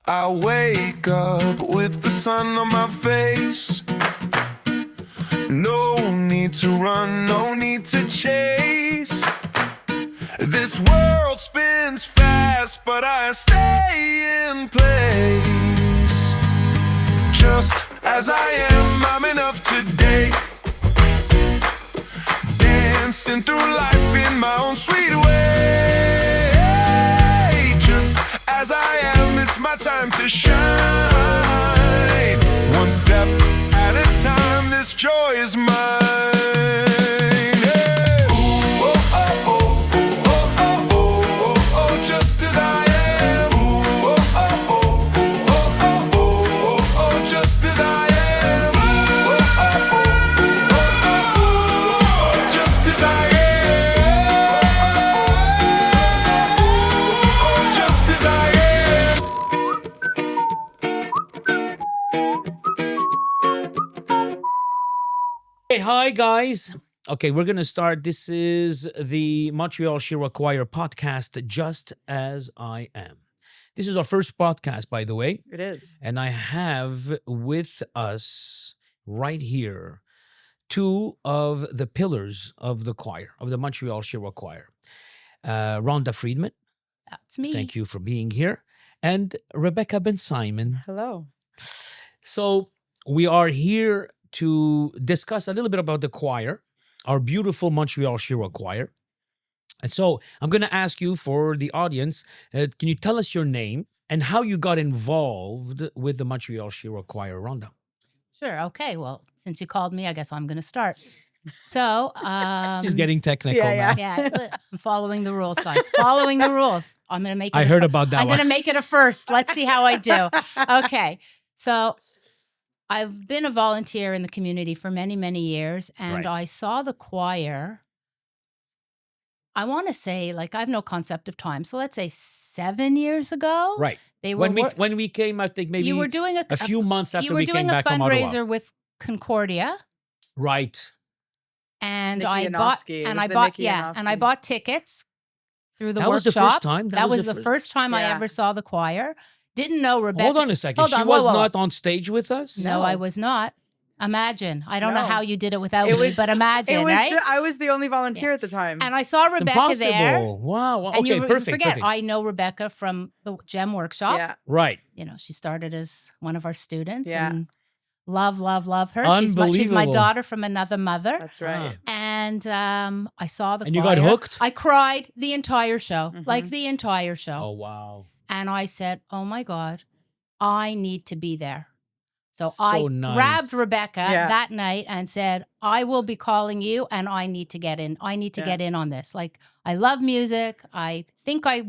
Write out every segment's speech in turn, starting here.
I wake up with the sun on my face. No need to run, no need to chase. This world spins fast, but I stay in place. Just as I am, I'm enough today. Dancing through life in my own sweet way. Just as I am, it's my time to shine. One step at a time, this joy is mine. Hey. Ooh, oh, oh, oh, ooh, oh, oh, oh, oh, oh, just as I am. Ooh, oh, oh, oh, ooh, oh, oh, oh, oh, oh, just as I am. Ooh, oh, oh, oh, ooh, oh, oh, oh, just as I am. Oh, just as I am. Hey, hi guys. Okay, we're gonna start. This is the Montreal Shira Choir podcast, Just As I Am. This is our first podcast, by the way, It is. and I have with us right here two of the pillars of the choir, of the Montreal Shira Choir. Rhonda Friedman, That's me. thank you for being here, and Rebecca Ben Simon. Hello. So we are here to discuss a little bit about the choir, our beautiful Montreal Shira Choir. And so I'm going to ask you, for the audience, can you tell us your name and how you got involved with the Montreal Shira Choir, Rhonda? Sure. Okay. Well, since you called me, I guess I'm going to start. So, She's getting technical yeah, now. yeah, but I'm following the rules, guys. Following the rules. I'm going to make it. I heard about that I'm one. going to make it a first. Let's see how I do. Okay. So I've been a volunteer in the community for many, many years, and Right. I saw the choir. I want to say, like, I have no concept of time. So let's say 7 years ago. Right. They were When we came, I think maybe you were doing a few months after you were we came doing a back from Ottawa. fundraiser with Concordia. Right. And Nikki I bought Yanofsky. It and was I the bought Nikki and I Yanofsky. bought tickets through the That was workshop. the first time? That was the first time I Yeah. ever saw the choir. Didn't know Rebecca. Hold on a second. Hold She on, was whoa. not on stage with us? No, I was not. Imagine. I don't know No. how you did it without It me, was- but imagine, It was. right? I was the only volunteer at the time. And I saw It's Rebecca there. impossible. Wow. And Okay, you perfect. forget, perfect. I know Rebecca from the Gem Workshop. yeah. Right. You know, she started as one of our students. Yeah. And love her. She's my Unbelievable. daughter from another mother. That's right. And I saw the And you choir. got hooked? I cried the entire show, Mhm. like the entire show. Oh, wow. And I said, oh my God, I need to be there. So, So I nice. grabbed Rebecca Yeah. that night and said, I will be calling you and I need to get in. I need to Yeah. get in on this. Like, I love music. I think I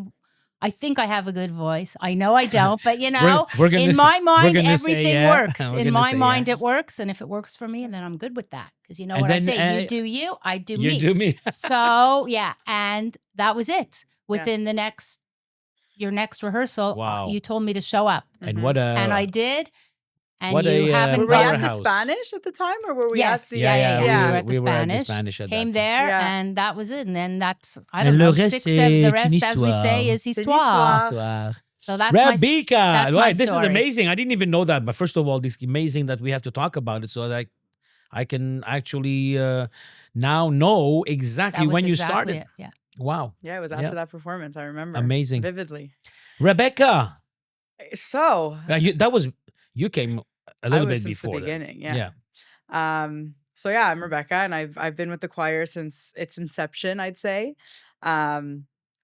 have a good voice. I know I don't, but you know, We're gonna in say- my we're mind, gonna say everything yeah. works. We're In gonna my say mind, yeah. it works. And if it works for me, then I'm good with that. Because you know And what I then, say, you do you, I do You me. do me. So yeah, and that was it. Within your next rehearsal, Wow. you told me to show up, And what a... and I did. And what you a, haven't Were we at the powerhouse. Spanish at the time, or were we Yes, at the? yeah. we We were were at the we were at the Spanish, Spanish at came that time. there, Yeah. and that was it. And then that's I And don't know le reste, 6, 7. The c'est rest, une as we say, histoire. is C'est une histoire. histoire. So that's my Rebecca, that's my right? This is story. amazing. I didn't even know that. But first of all, this is amazing that we have to talk about it, so that I can actually now know exactly that was when you exactly started. it. Yeah. Wow, Yeah, it was after Yeah. that performance. I remember Amazing. vividly. Rebecca, So you came a I little was bit since before the that. beginning. Yeah. So yeah, I'm Rebecca, and I've been with the choir since its inception, I'd say.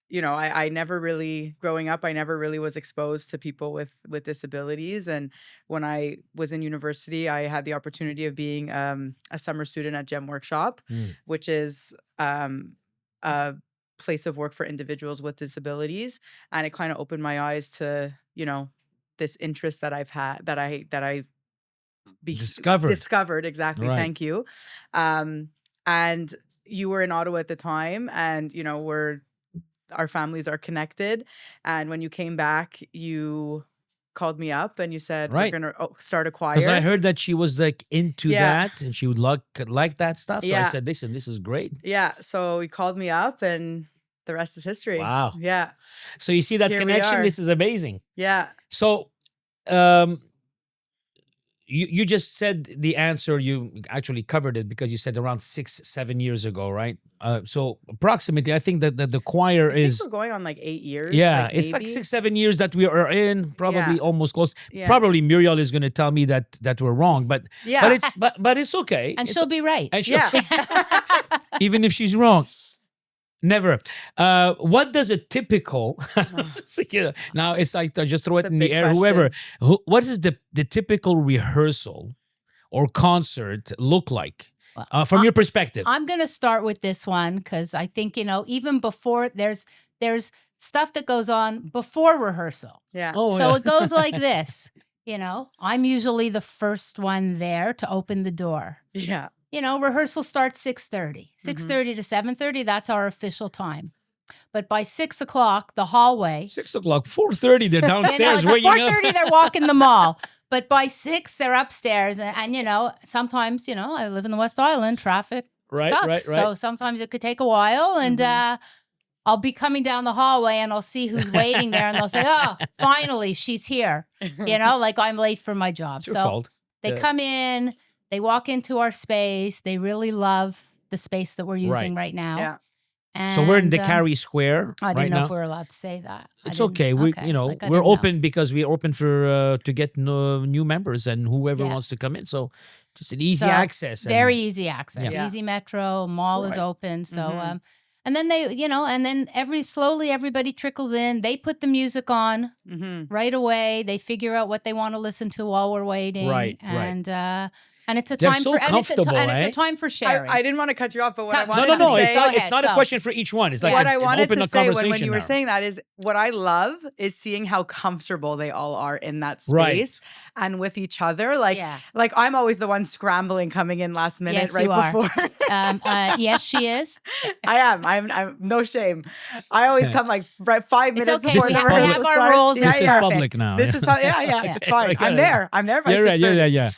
You know, I never really, growing up, I never really was exposed to people with disabilities. And when I was in university, I had the opportunity of being a summer student at Gem Workshop, Mm. which is a place of work for individuals with disabilities. And it kind of opened my eyes to, you know, this interest that I've had, that I discovered. Exactly. Right. Thank you. And you were in Ottawa at the time, and you know, our families are connected. And when you came back, you called me up and you said, Right. we're gonna start a choir. Because I heard that she was like into Yeah. that and she would like that stuff. So I Yeah. said, listen, this is great. Yeah. So he called me up, and the rest is history. Wow. Yeah. So you see that Here we connection? are. This is amazing. Yeah. So um, you just said the answer. You actually covered it because you said around 6-7 years ago, right? So approximately, I think that the choir I think is. we're going on like 8 years. Yeah, like it's like maybe. 6-7 years that we are in, probably Yeah. almost close. Yeah. Probably Muriel is going to tell me that we're wrong, but Yeah. but it's okay. And It's- she'll be right. and she'll- Yeah. even if she's wrong. Never. What does a typical? So, now it's like I just throw It's it a in the big air. Whoever. question. What is the typical rehearsal or concert look like Well, from your perspective? I'm going to start with this one because I think, even before there's stuff that goes on before rehearsal. Yeah. Oh, So yeah. it goes like this, I'm usually the first one there to open the door. Yeah. Rehearsal starts 6:30. 6:30 to 7:30, that's our official time. But by 6 o'clock, the hallway. 6 o'clock, 4:30, they're downstairs At waking up. 4:30, they're walking the mall. But by 6, they're upstairs. And sometimes, I live in the West Island, traffic Right, sucks. right. So sometimes it could take a while. And I'll be coming down the hallway and I'll see who's waiting there. And they'll say, oh, finally, she's here. Like I'm late for my job. It's your So fault. they Yeah. come in, they walk into our space. They really love the space that we're using right now. Yeah. So we're in the And, Carry Square I didn't right know now. if we were allowed to say that. It's okay. We, I we're didn't know. open because we're open for to get new members and whoever Yeah. wants to come in. So just an easy So, access. And, Very easy access. Yeah. Easy metro, mall is Right. open. So, Mhm. and then they, and then slowly everybody trickles in. They put the music on Mm-hmm. right away. They figure out what they want to listen to while we're waiting. Right, And it's a They're time so for and comfortable, it's eh? a time for sharing. I didn't want to cut you off, but what I No, wanted no, to no. say. It's not. Go It's not a ahead, question for each one. It's like What an I wanted open to a say when conversation you were now. saying that is what I love is seeing how comfortable they all are in that Right. space and with each other. Like, Yeah. like I'm always the one scrambling, coming in last minute, Yes, right you are. before. Yes, she is. I am. I'm no shame. I always come like right 5 It's minutes okay. before This the is We public. rehearsal have our starts. rules. Yeah, This is yeah. public now. This is yeah. Yeah. It's fine. Okay. I'm there. I'm there by You're right. 6:30. Yeah.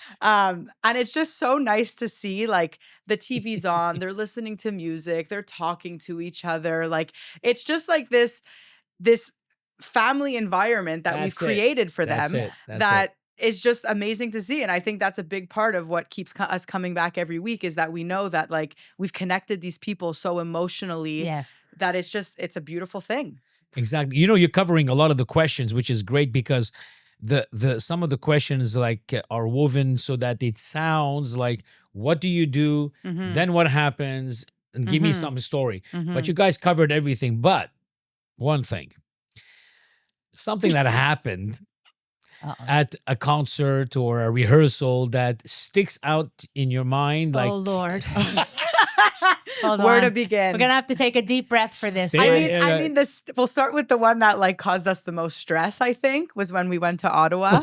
And it's just so nice to see like the TV's on, they're listening to music, they're talking to each other. Like it's just like this family environment that we've That's it. created for That's them it. That's that is just amazing to see. And I think that's a big part of what keeps us coming back every week is that we know that like we've connected these people so emotionally Yes. that it's a beautiful thing. Exactly. You're covering a lot of the questions, which is great because the some of the questions like are woven so that it sounds like what do you do, Mhm. then what happens, and give me Mhm. some story. Mhm. But you guys covered everything. But one thing, something that happened Uh-oh. at a concert or a rehearsal that sticks out in your mind, like Oh Lord. Hold Where on. to begin? We're gonna have to take a deep breath for this. Yeah, I one. mean, yeah, yeah. this. We'll start with the one that like caused us the most stress. I think was when we went to Ottawa.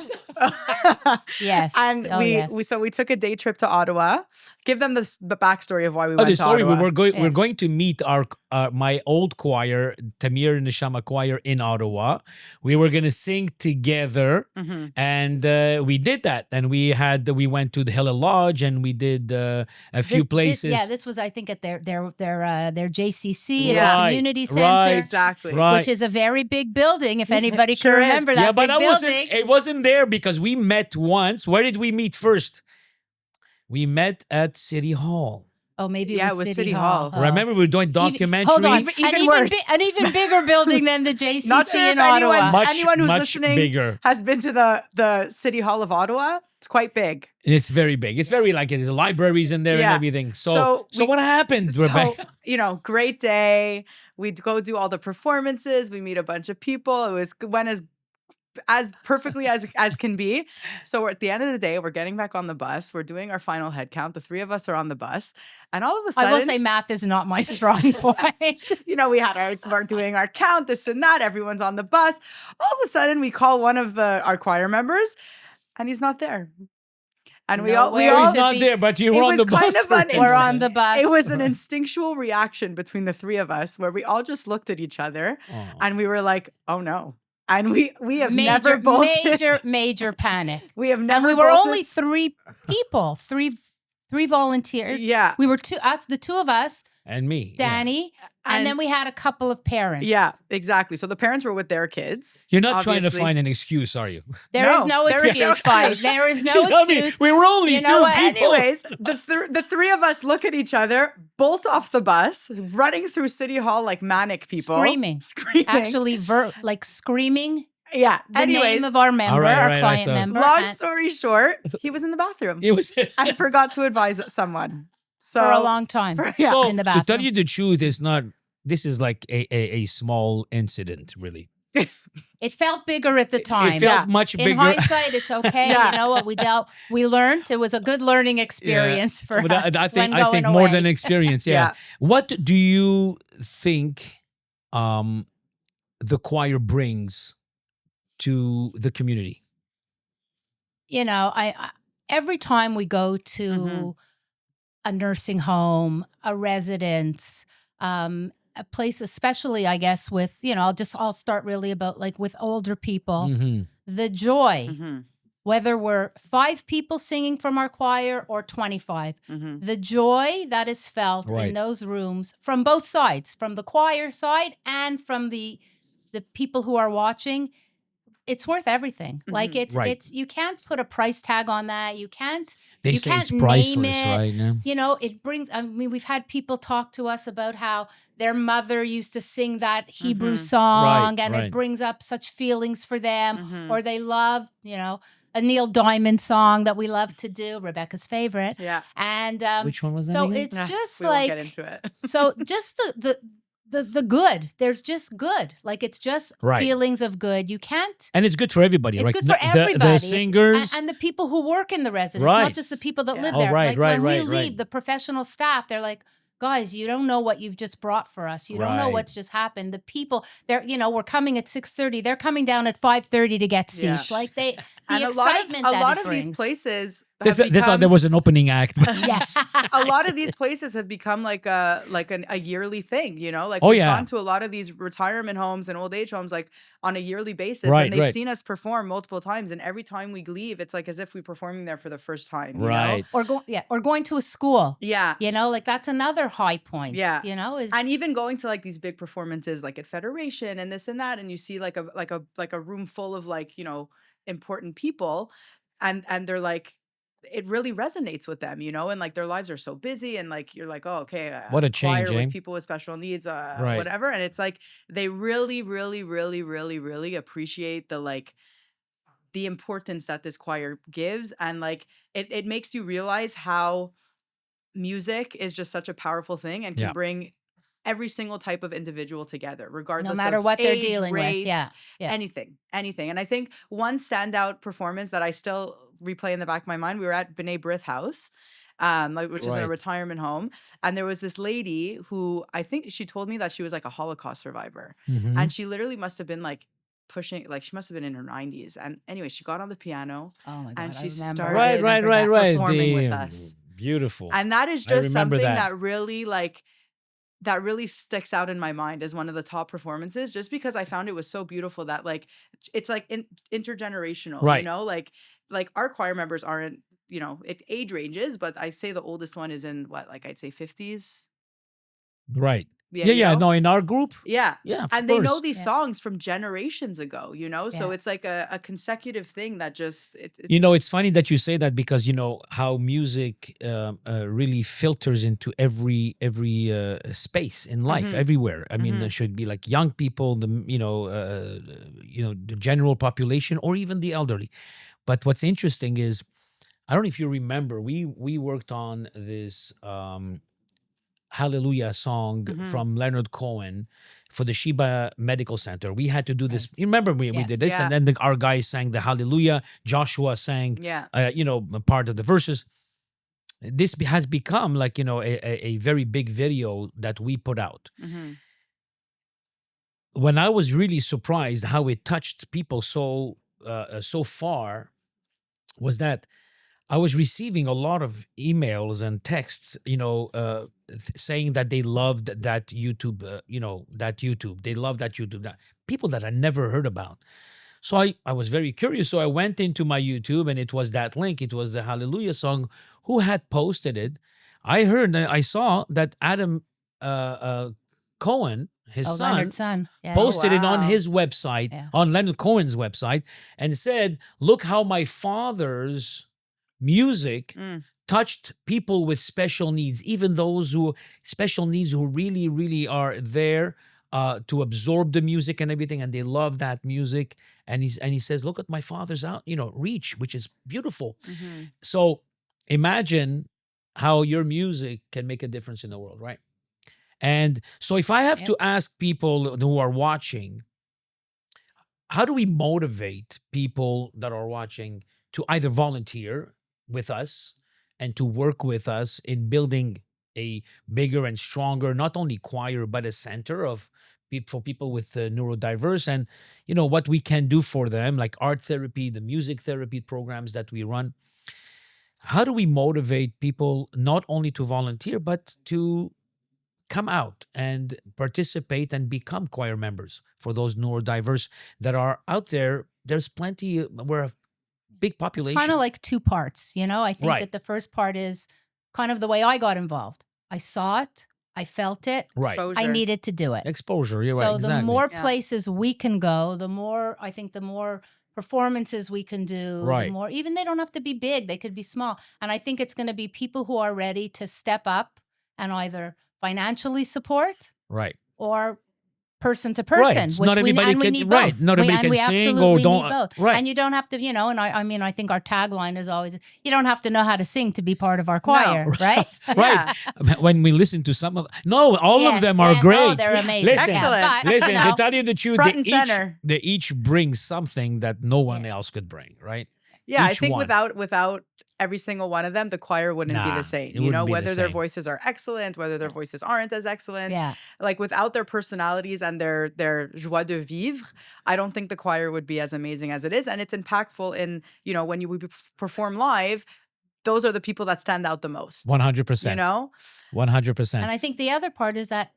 Yes. and Oh, we yes. we took a day trip to Ottawa. Give them the backstory of why we Oh, went the to story. Ottawa. We're going to meet our my old choir, Tamir and the Shama Choir in Ottawa. We were gonna sing together, Mhm. and we did that. And we went to the Hella Lodge, and we did a few places. This was I think at their JCC Yeah. at the community center, Exactly. Right. which is a very big building. If anybody Sure can is. remember Yeah, that but big I wasn't. building. It wasn't there because we met once. Where did we meet first? We met at City Hall. Oh, maybe Yeah, it was City Hall. Oh. Remember, we were doing documentary. Hold on, Even worse. an even bigger building than the JCC Not sure in if anyone, Ottawa. anyone who's much listening bigger. has been to the City Hall of Ottawa. It's quite big. It's very big. It's very like there's libraries in there and Yeah. everything. So So we- what happened, Rebecca? So, great day. We'd go do all the performances. We meet a bunch of people. It went as perfectly as can be. So we're at the end of the day, we're getting back on the bus. We're doing our final head count. The three of us are on the bus. And all of a I sudden, will say math is not my strong point. we're doing our count, this and that. Everyone's on the bus. All of a sudden, we call one of our choir members, and he's not there. And we No all way. Oh, all- he's not there, but you it were on was the bus. kind of for an him. We're on the bus. It was an instinctual reaction between the three of us where we all just looked at each other Oh. and we were like, "Oh no!" And we have major, never bolted. major panic. We have And never. we were bolted. only three people, three 3 volunteers. Yeah. We were the two of us, And me. yeah. Danny, and then we had a couple of parents. Yeah, exactly. So the parents were with their kids. You're not trying to obviously. find an excuse, are you? There is No, no there is no excuse, guys. excuse. There is no Just tell me, excuse. we were only You know two what? people. Anyways, the three of us look at each other, bolt off the bus, running through City Hall like manic people. Screaming. Screaming. Actually, like screaming yeah. the Anyways, name of our member, right, our right, I client saw it. member. long and story short, he was in the bathroom. It was I forgot to advise someone. So for a long time. yeah. so in the to tell bathroom. you the truth, it's not. This is like a small incident, really. It felt bigger at the time. It felt much In bigger. hindsight, it's okay. Yeah. You know what? We learned. It was a good learning experience for But us. I think when going more away. than experience. Yeah. Yeah. What do you think the choir brings to the community? You know, I every time we go to Mhm. a nursing home, a residence, a place, especially I guess with, you know, I'll start really about like with older people, Mhm. the joy, Mhm, whether we're 5 people singing from our choir or 25, mhm. the joy that is felt Right. in those rooms from both sides, from the choir side and from the people who are watching, it's worth everything. Like Mhm. Right. it's you can't put a price tag on that. You can't They you say can't it's name priceless, it. right? Yeah. You know, it brings, I mean, we've had people talk to us about how their mother used to sing that Hebrew Mhm. song Right, and right. it brings up such feelings for them, Mhm. or they love, you know, a Neil Diamond song that we love to do, Rebecca's favorite. Yeah. And Which one was that so again? it's Nah, just we won't like, get into it. so just the good, there's just good. Like it's just Right. feelings of good. You can't, And it's good for everybody, it's right? good for The- everybody. The, It's- singers. and the people who work in the residence, Right. not just the people that Yeah. live Oh, there. right, like right, when we right, leave, right. the professional staff, they're like, guys, you don't know what you've just brought for us. You don't know Right. what's just happened. The people, they're, you know, we're coming at 6:30. They're coming down at 5:30 to get Yeah. seats. Like the And excitement a that lot it of these brings. places They, have they thought there become- was an opening act. Yeah. a lot of these places have become like a yearly thing, you know? Like Oh, we've yeah. gone to a lot of these retirement homes and old age homes like on a yearly basis. Right, and they've right. seen us perform multiple times. And every time we leave, it's like as if we're performing there for the first time. You Right. Know? or going to a school. Yeah. You know, like that's another high point. Yeah. You know, is And even going to like these big performances like at Federation and this and that, and you see like a room full of like, you know, important people and they're like it really resonates with them, you know, and like their lives are so busy and like you're like, oh, okay, What a choir change, eh? with people with special needs, Right. whatever. And it's like they really, really, really, really, really appreciate the importance that this choir gives. And like it makes you realize how music is just such a powerful thing and can Yeah. bring every single type of individual together, regardless no matter of what they're age, dealing race, with. Yeah. Yeah. anything. And I think one standout performance that I still replay in the back of my mind, we were at B'nai B'rith House, which is a Right. retirement home. And there was this lady who I think she told me that she was like a Holocaust survivor. Mhm. And she literally must have been like pushing, like she must have been in her 90s. And anyway, she got on the piano Oh my God. and I she remember. started Right, right, right, right. performing with The- us. Beautiful. And that is I just remember something that. that really that really sticks out in my mind as one of the top performances, just because I found it was so beautiful that like it's like intergenerational, Right. you know, like our choir members aren't, you know, it age ranges, but I say the oldest one is in what, like I'd say 50s. Right. Yeah, Yeah, you yeah. know? No, in our group. Yeah. Yeah, of And they know course. these Yeah. songs from generations ago, you know? So Yeah. it's like a consecutive thing that just it's You know, it's funny that you say that because you know how music really filters into every space in life, Mhm. everywhere. I mean, Mhm. it should be like young people, the the general population, or even the elderly. But what's interesting is, I don't know if you remember, we worked on this Hallelujah song Mhm. from Leonard Cohen for the Sheba Medical Center. We had to do this. Right. You remember we Yes. did this, Yeah. and then our guys sang the Hallelujah. Joshua sang, yeah. a part of the verses. This has become like a very big video that we put out. Mhm. When I was really surprised how it touched people so far, was that I was receiving a lot of emails and texts, saying that they loved that YouTube, that YouTube. They love that YouTube. That people that I never heard about. So I was very curious. So I went into my YouTube and it was that link. It was the Hallelujah song. Who had posted it? I heard, I saw that Adam Cohen, his Oh, son, Leonard's son. Yeah. posted it on wow. his website, Yeah. on Leonard Cohen's website, and said, "Look how my father's music Mm. touched people with special needs, even those who special needs who really, really are there to absorb the music and everything, and they love that music." And he says, "Look at my father's reach, which is beautiful." Mhm. So imagine how your music can make a difference in the world, right? And so if I have Yep. to ask people who are watching, how do we motivate people that are watching to either volunteer with us and to work with us in building a bigger and stronger, not only choir, but a center of for people with neurodiverse, and what we can do for them, like art therapy, the music therapy programs that we run. How do we motivate people not only to volunteer, but to come out and participate and become choir members for those neurodiverse that are out there? There's plenty. We're a big population. Kind of like two parts, I think Right. that the first part is kind of the way I got involved. I saw it, I felt it, Right. Exposure. I needed to do it. Exposure. You're So right. the Exactly. more Yeah. places we can go, the more performances we can do, the Right. more, even they don't have to be big, they could be small. And I think it's going to be people who are ready to step up and either financially support Right. or person to Right. person, It's which not we everybody and we can- need right. both. Not everybody and can we sing or absolutely don't- need both. right. And you don't have to, and I think our tagline is always, you don't have to know how to sing to be part of our choir, right? Right. When we listen to some of all Yes, of them are yes. great. Oh, they're amazing. Listen, Excellent. But, Listen, to tell you the truth, front and center. they each bring something that no one Yeah. else could bring, right? Yeah, I Each think one. without every single one of them, the choir wouldn't be Nah, the same. it wouldn't be the Whether their same. voices are excellent, whether their voices aren't as excellent. Yeah. Like without their personalities and their joie de vivre, I don't think the choir would be as amazing as it is. And it's impactful in, when we perform live, those are the people that stand out the most. 100%. 100%. And I think the other part is that,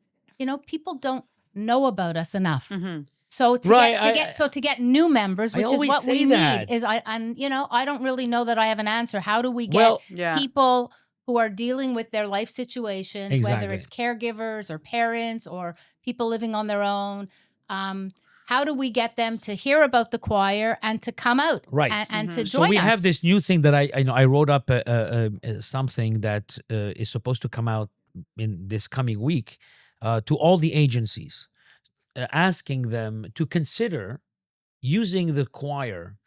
people don't know about us enough. Mm-hmm. So to get new members, I which is always what say we that. need, is I don't really know that I have an answer. How do we get Well, Yeah. people who are dealing with their life situations, Exactly. whether it's caregivers or parents or people living on their own? How do we get them to hear about the choir and to come out Right. and to So join we us? have this new thing that I wrote up something that is supposed to come out in this coming week to all the agencies, asking them to consider using the choir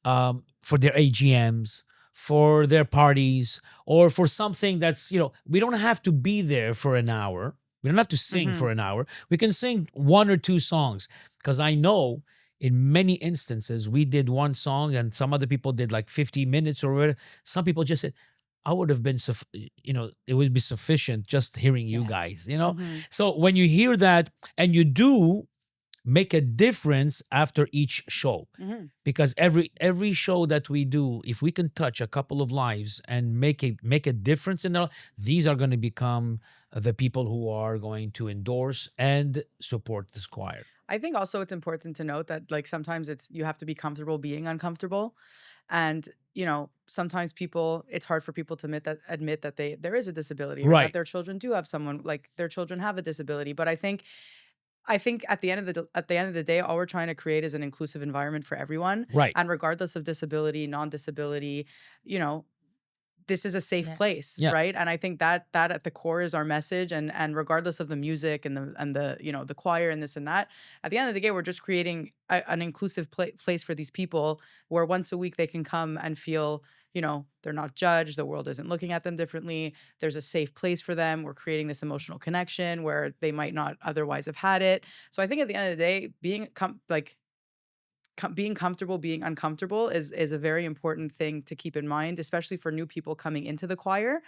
for their AGMs, for their parties, or for something that's, we don't have to be there for an hour. We don't have to sing for an hour. We can sing one or two songs. Because I know in many instances, we did one song and some other people did like 50 minutes or whatever. Some people just said, I would have been, it would be sufficient just hearing you guys, Mm-hmm. So when you hear that and you do make a difference after each show, Mm-hmm. because every show that we do, if we can touch a couple of lives and make a difference in their, these are going to become the people who are going to endorse and support this choir. I think also it's important to note that like sometimes you have to be comfortable being uncomfortable. And, sometimes it's hard for people to admit that there is a disability, or Right. that their children do have their children have a disability. But I think at the end of the day, all we're trying to create is an inclusive environment for everyone. Right. And regardless of disability, non-disability, this is a safe place, Yeah. right? And I think that at the core is our message, and regardless of the music and the the choir and this and that, at the end of the day, we're just creating an inclusive place for these people where once a week they can come and feel, they're not judged, the world isn't looking at them differently. There's a safe place for them. We're creating this emotional connection where they might not otherwise have had it. So I think at the end of the day, being comfortable being uncomfortable is a very important thing to keep in mind, especially for new people coming into the choir,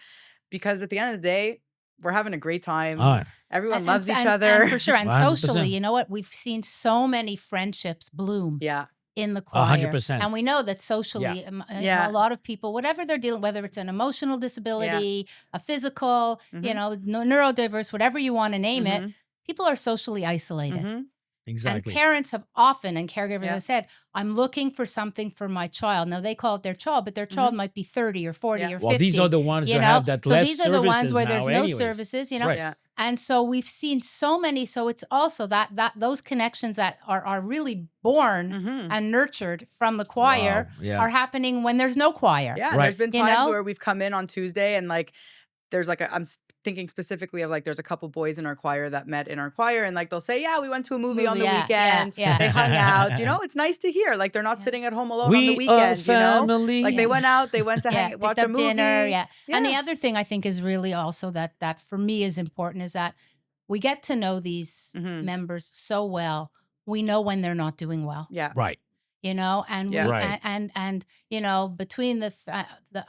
because at the end of the day, we're having a great time. All right. Everyone loves each and other. for sure. And 100%. socially, you know what? We've seen so many friendships bloom Yeah. in the choir. 100%. And we know that socially, Yeah. a lot of people, whatever they're dealing, whether it's an emotional disability, a physical, Mhm. neurodiverse, whatever you want to name it, Mhm. people are socially isolated. Mhm. Exactly. And parents have often, and caregivers Yeah. have said, I'm looking for something for my child. Now they call it their child, but their child might be 30 or 40 Yeah. or 50. Well, these are the ones you that know? have that So less these are the ones services where now there's no anyways. services, Right. Yeah. And so we've seen so many. So it's also that those connections that are really born Mm-hmm. and nurtured from the choir Wow, yeah. are happening when there's no choir. Yeah, and Right. there's been You times know? where we've come in on Tuesday and like there's like thinking specifically of like there's a couple boys in our choir that met in our choir and like they'll say, yeah, we went to a movie on the Yeah, weekend. yeah. They hung out. It's nice to hear. Like they're not sitting at home alone on the We are weekend, family. Like they went out, they went to Yeah, watch picked a up movie. dinner. Yeah. And the Yeah. other thing I think is really also that for me is important is that we get to know these Mhm. members so well. We know when they're not doing well. Yeah. Right. And Yeah. we Right. and between the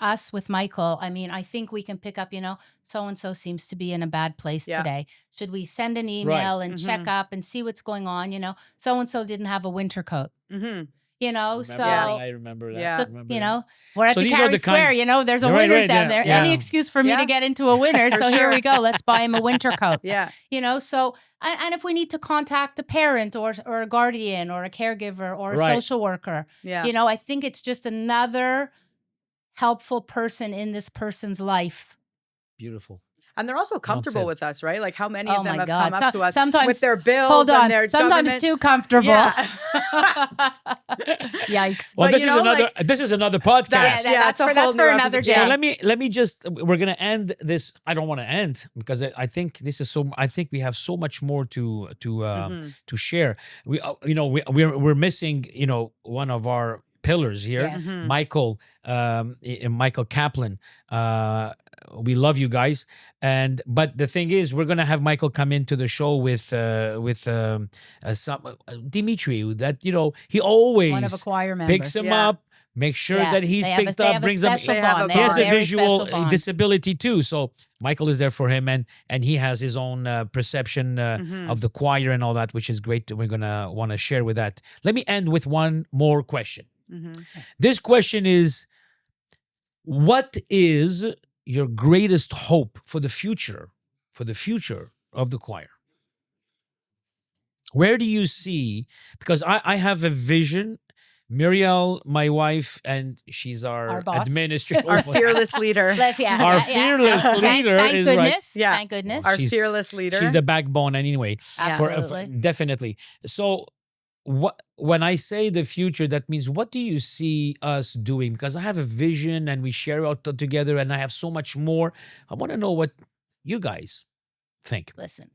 us with Michael, I mean, I think we can pick up, so and so seems to be in a bad place Yeah. today. Should we send an email and check Mhm. up and see what's going on? So and so didn't have a winter coat. Mm-hmm. So I remember that. Yeah. so, I remember that. we're at So the these are Carry the Square, kind- there's a You're right, winners right, down yeah, there. yeah. Any excuse for me Yeah. to get into a winner. For So here sure. we go. Let's buy him a winter coat. Yeah. So, and if we need to contact a parent or a guardian or a caregiver or a Right. social worker, Yeah. I think it's just another helpful person in this person's life. Beautiful. And they're also comfortable said. with us, right? Like how many Oh of them my have God. come up to us Sometimes with their bills Hold on. and their Sometimes government. too comfortable. Yeah. Yikes. Well, But this you is know, another. like- This is another podcast. That's- yeah, that's it's a for, that's whole for new another episode. day. So let me just we're gonna end this. I don't want to end because I think this is so. I think we have so much more to share. We we're missing one of our pillars here, Yes. Michael Michael Kaplan. We love you guys, but the thing is, we're gonna have Michael come into the show with some Dimitri. That he always One of a choir members. picks him Yeah. up, make sure Yeah, that he's they have a- picked they up, have a brings him. special They have bond. a They He has a bond. very visual special bond. disability too, so Michael is there for him, and he has his own perception of the choir and all that, which is great. We're gonna want to share with that. Let me end with one more question. Mhm. This question is: what is your greatest hope for the future of the choir? Where do you see? Because I have a vision. Muriel, my wife, and she's Our our boss. administrator. Our fearless leader. Our fearless leader Thank is goodness. right. Yeah. Thank goodness. Our She's- fearless leader. She's the backbone anyway. Absolutely. Definitely. So when I say the future, that means what do you see us doing? Because I have a vision and we share out together and I have so much more. I want to know what you guys think. Listen,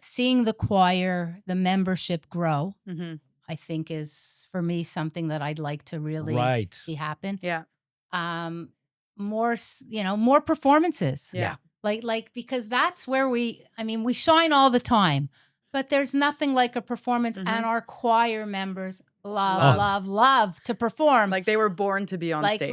seeing the choir, the membership grow, Mhm. I think is for me something that I'd like to really Right. see happen. Yeah. More performances. Yeah. Like because that's where we shine all the time, but there's nothing like a performance, Mhm. and our choir members Love. love to perform. Like they were born to be on stage.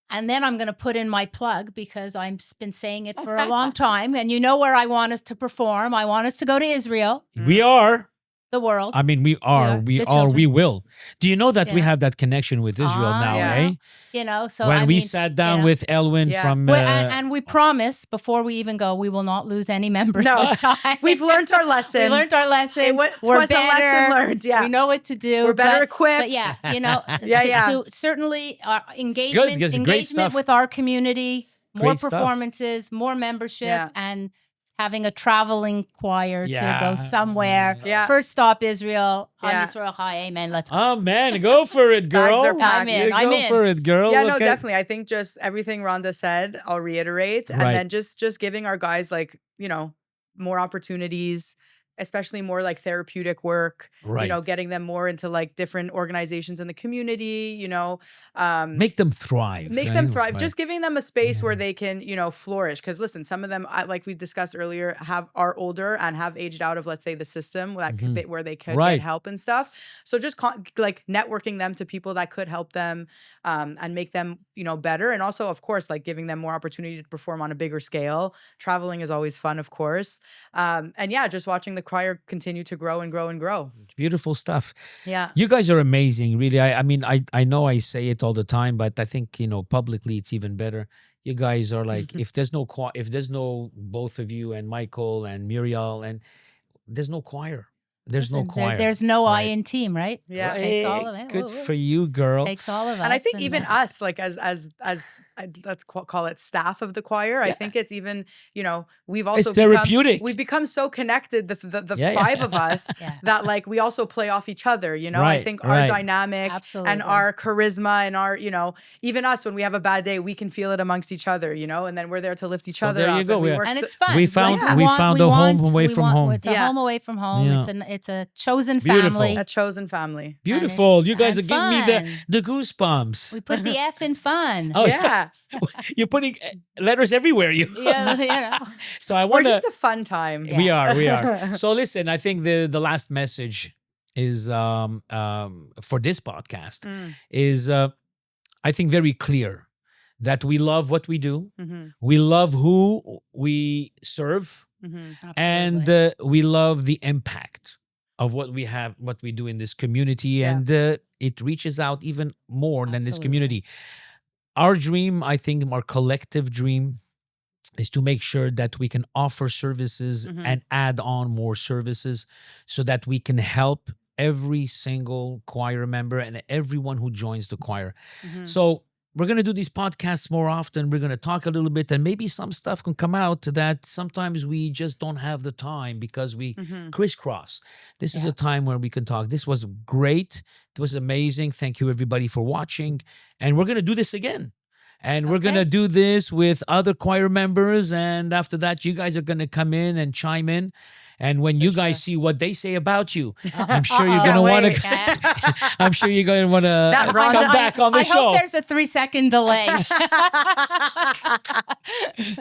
And then I'm going to put in my plug because I've been saying it for a long time, and you know where I want us to perform. I want us to go to Israel, We are. the world. I mean, we the children. will. Do you know that we Yeah. have that connection with Israel Ah, now, yeah. eh? So When I we mean, sat down yeah. with Elwin Yeah. from and we promise before we even go, we will not lose any members No. this time. We've learned our lesson. We learned our lesson. It We're was a lesson better. learned. Yeah. We know what to do. We're better but- equipped. But yeah, Yeah. to certainly Good, great engagement stuff. with our community, more Great stuff. performances, more membership, Yeah. and having a traveling choir to Yeah. go somewhere. Yeah. First stop Israel on Yeah. Israel High. Amen. Let's go. Oh man, go for it, girl. Bags are packed. I'm in. You I'm go in. for it, girl. Yeah, no, Okay. definitely. I think just everything Rhonda said, I'll reiterate. And Right. then just giving our guys more opportunities, especially more like therapeutic work, Right. getting them more into like different organizations in the community, Make them thrive. make right? them thrive, Right. just giving them a space where they can flourish, because listen, some of them, like we discussed earlier, are older and have aged out of, let's say, the system where they could Right. get help and stuff. So just like networking them to people that could help them and make them better, and also of course like giving them more opportunity to perform on a bigger scale. Traveling is always fun, of course, and yeah, just watching the choir continue to grow and grow and grow. Beautiful stuff. Yeah. You guys are amazing, really. I mean, I know I say it all the time, but I think publicly it's even better. You guys are like, if there's no both of you and Michael and Muriel, and there's no choir. There's no Listen, choir. there's no I right? in team, right? Yeah. Takes all Hey, of it. Good Woo, woo. for you, girl. Takes all of us. And I think even uh, us, like let's call it staff of the choir. I think it's even, we've also therapeutic. we've become so connected, the Yeah, yeah. five of us, Yeah. that like we also play off each other. I Right, think right. our dynamic Absolutely. and our charisma and our, even us when we have a bad day, we can feel it amongst each other, and then we're there to lift each So other there you up. go, And we yeah. work and th- it's fun. We found- Like, we found a home away from home. It's a Yeah. home away from home. Yeah. It's a chosen beautiful. family. a chosen family. Beautiful. You guys are and giving me fun. the goosebumps. We put the F in fun. Oh, Yeah. You're putting letters everywhere. You. Yeah. So I We're want to. just a fun time. Yeah. We are. So listen, I think the last message is for this podcast is I think very clear that we love what we do. Mm-hmm. We love who we serve, Mm-hmm. and we love the impact of what we do in this community, Yeah. and it reaches out even more than this Absolutely. community. Our dream, I think, our collective dream, is to make sure that we can offer services Mhm. and add on more services so that we can help every single choir member and everyone who joins the choir. Mhm. So we're going to do these podcasts more often. We're going to talk a little bit, and maybe some stuff can come out that sometimes we just don't have the time because we Mhm. crisscross. This is Yeah. a time where we can talk. This was great. It was amazing. Thank you, everybody, for watching. And we're going to do this again. And we're going to do this with other choir members. And after that, you guys are going to come in and chime in. And when you guys see what they say about you, I'm sure you're going to want wait. to. I'm sure you're going to want to That Rhonda- come back on the I show. hope there's a 3-second delay.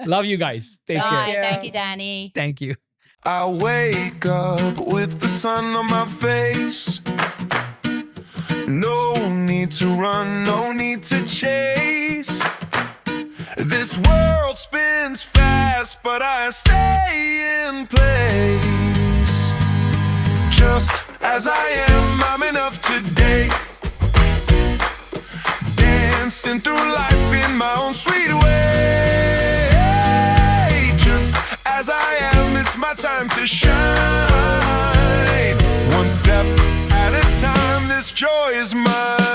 Love you guys. Take Bye. care. Thank you, Danny. Thank you. I wake up with the sun on my face. No need to run, no need to chase. This world spins fast, but I stay in place. Just as I am, I'm enough today. Dancing through life in my own sweet way. Just as I am, it's my time to shine. One step at a time, this joy is mine.